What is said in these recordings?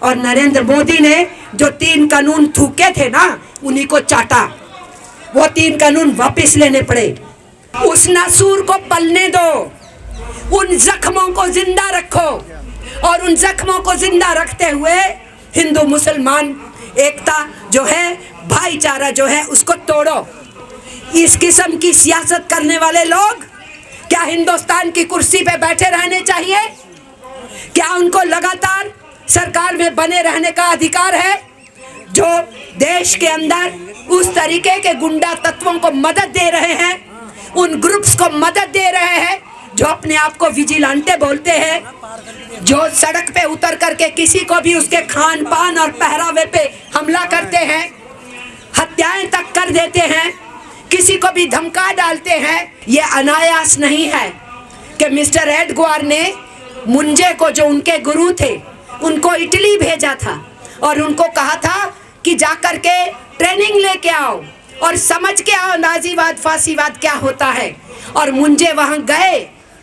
और नरेंद्र मोदी ने जो 3 कानून थूके थे ना, उन्हीं को चाटा। वो 3 कानून वापस लेने पड़े। उस नासूर को पलने दो, उन जख्मों को जिंदा रखो और उन जख्मों को जिंदा रखते हुए हिंदू मुसलमान एकता जो है, भाईचारा जो है, उसको तोड़ो। इस किस्म की सियासत करने वाले लोग क्या हिंदुस्तान की कुर्सी पे बैठे रहने चाहिए? क्या उनको लगातार सरकार में बने रहने का अधिकार है? जो देश के अंदर उस तरीके के गुंडा तत्वों को मदद दे रहे हैं, उन ग्रुप्स को मदद दे रहे हैं जो अपने आप को विजिलेंटे बोलते हैं, जो सड़क पे उतर करके किसी को भी उसके खान पान और पहरावे पे हमला करते हैं, हत्याएं तक कर देते हैं, किसी को भी धमका डालते हैं। ये अनायास नहीं है कि मिस्टर एडगवार ने मुंजे को, जो उनके गुरु थे, उनको इटली भेजा था और उनको कहा था कि जाकर के ट्रेनिंग लेके आओ और समझ के आओ नाजीवाद फासीवाद क्या होता है। और मुंजे वहां गए,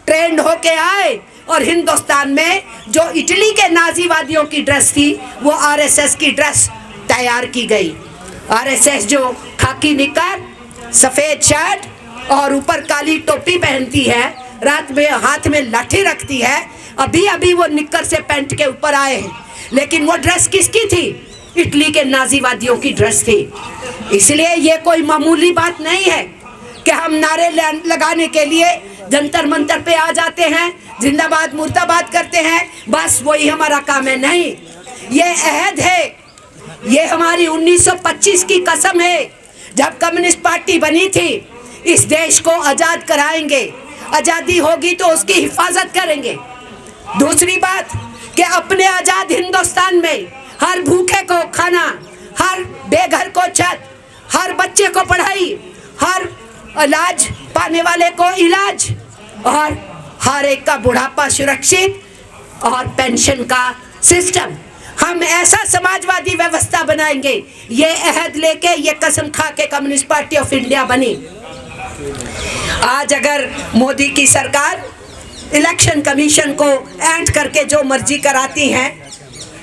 ट्रेंड होके आए और हिंदुस्तान में जो इटली के नाजीवादियों की ड्रेस थी वो आरएसएस की ड्रेस तैयार की गई। आरएसएस जो खाकी निकर, सफेद शर्ट और ऊपर काली टोपी पहनती है, रात में हाथ में लाठी रखती है, अभी अभी वो निक्कर से पैंट के ऊपर आए हैं, लेकिन वो ड्रेस किसकी थी? इटली के नाजीवादियों की ड्रेस थी। इसलिए ये कोई मामूली बात नहीं है कि हम नारे लगाने के लिए जंतर मंतर पे आ जाते हैं, जिंदाबाद मुर्दाबाद करते हैं, बस वही हमारा काम है। नहीं, ये अहद है, ये हमारी 1925 की कसम है। जब कम्युनिस्ट पार्टी बनी थी, इस देश को आज़ाद कराएंगे, आज़ादी होगी तो उसकी हिफाजत करेंगे। दूसरी बात कि अपने आज़ाद हिंदुस्तान में हर भूखे को खाना, हर बेघर को छत, हर बच्चे को पढ़ाई, हर इलाज पाने वाले को इलाज और हर एक का बुढ़ापा सुरक्षित और पेंशन का सिस्टम, हम ऐसा समाजवादी व्यवस्था बनाएंगे। ये अहद लेके, ये कसम खा के कम्युनिस्ट पार्टी ऑफ इंडिया बनी। आज अगर मोदी की सरकार इलेक्शन कमीशन को ऐंठ करके जो मर्जी कराती हैं,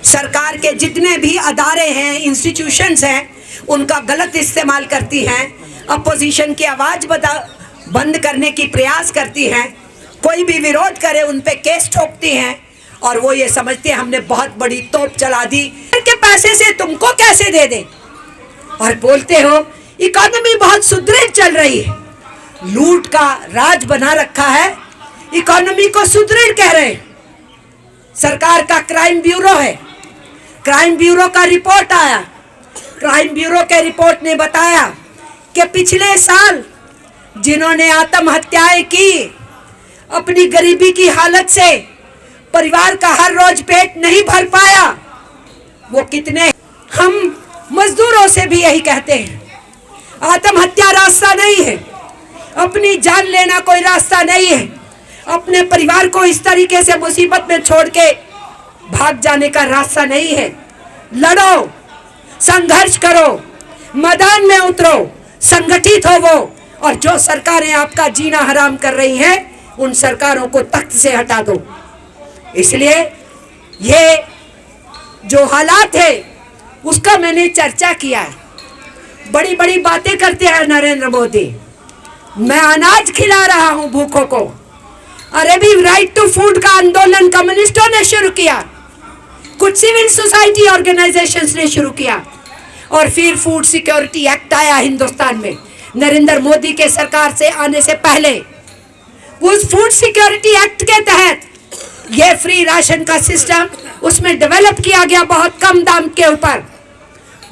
सरकार के जितने भी अदारे हैं, इंस्टीट्यूशंस हैं, उनका गलत इस्तेमाल करती हैं, अपोजिशन की आवाज़ बंद करने की प्रयास करती हैं, कोई भी विरोध करे उन पे केस ठोकती हैं और वो ये समझते हैं हमने बहुत बड़ी तोप चला दी, के पैसे से तुमको कैसे दे दें। और बोलते हो इकोनॉमी बहुत सुदृढ़ चल रही है, लूट का राज बना रखा है, इकोनॉमी को सुदृढ़ कह रहे हैं। सरकार का क्राइम ब्यूरो है, क्राइम ब्यूरो का रिपोर्ट आया, क्राइम ब्यूरो के रिपोर्ट ने बताया कि पिछले साल जिन्होंने आत्महत्याएं की, अपनी गरीबी की हालत से परिवार का हर रोज पेट नहीं भर पाया, वो कितने। हम मजदूरों से भी यही कहते हैं, आत्महत्या रास्ता नहीं है, अपनी जान लेना कोई रास्ता नहीं है, अपने परिवार को इस तरीके से मुसीबत में छोड़ के भाग जाने का रास्ता नहीं है। लड़ो, संघर्ष करो, मैदान में उतरो, संगठित होवो और जो सरकारें आपका जीना हराम कर रही हैं, उन सरकारों को तख्त से हटा दो। इसलिए ये जो हालात है उसका मैंने चर्चा किया है। बड़ी बड़ी बातें करते हैं नरेंद्र मोदी, मैं अनाज खिला रहा हूं भूखों को। अरे भी राइट टू फूड का आंदोलन कम्युनिस्टों ने शुरू किया, कुछ सिविल सोसाइटी ऑर्गेनाइजेशंस ने शुरू किया और फिर फूड सिक्योरिटी एक्ट आया हिंदुस्तान में नरेंद्र मोदी के सरकार से आने से पहले। उस फूड सिक्योरिटी एक्ट के तहत ये फ्री राशन का सिस्टम उसमें डेवलप किया गया बहुत कम दाम के ऊपर।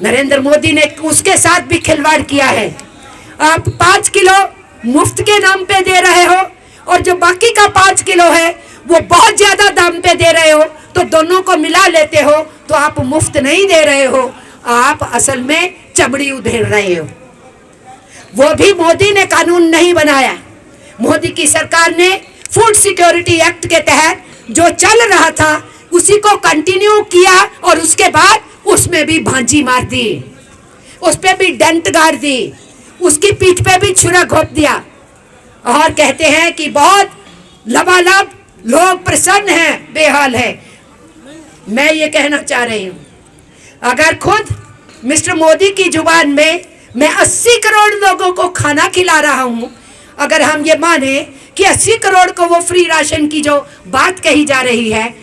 नरेंद्र मोदी ने उसके साथ भी खिलवाड़ किया है। आप 5 किलो मुफ्त के नाम पे दे रहे हो और जो बाकी का 5 किलो है वो बहुत ज्यादा दाम पे दे रहे हो, तो दोनों को मिला लेते हो तो आप मुफ्त नहीं दे रहे हो, आप असल में चमड़ी उधेड़ रहे हो। वो भी मोदी ने कानून नहीं बनाया, मोदी की सरकार ने फूड सिक्योरिटी एक्ट के तहत जो चल रहा था उसी को कंटिन्यू किया और उसके बाद उसमें भी भांजी मार दी, उस पे भी डेंट गाड़ दी, उसकी पीठ पे भी छुरा घोंप दिया और कहते हैं कि बहुत लबालब लोग प्रसन्न हैं, बेहाल है। मैं ये कहना चाह रही हूँ, अगर खुद मिस्टर मोदी की जुबान में मैं 80 करोड़ लोगों को खाना खिला रहा हूँ, अगर हम ये माने कि 80 करोड़ को वो फ्री राशन की जो बात कही जा रही है,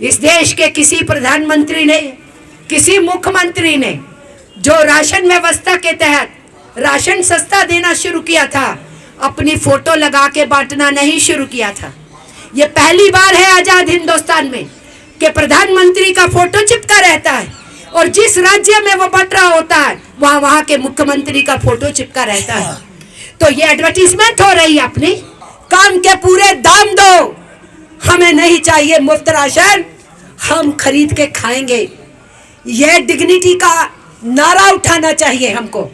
इस देश के किसी प्रधानमंत्री ने, किसी मुख्यमंत्री ने जो राशन व्यवस्था के तहत राशन सस्ता देना शुरू किया था, अपनी फोटो लगा के बांटना नहीं शुरू किया था। ये पहली बार है आजाद हिंदुस्तान में कि प्रधानमंत्री का फोटो चिपका रहता है और जिस राज्य में वो बंट रहा होता है वहां के मुख्यमंत्री का फोटो चिपका रहता है। तो ये एडवर्टीजमेंट हो रही है अपनी, काम के पूरे दाम दो, हमें नहीं चाहिए मुफ्त राशन, हम खरीद के खाएंगे। यह डिग्निटी का नारा उठाना चाहिए हमको।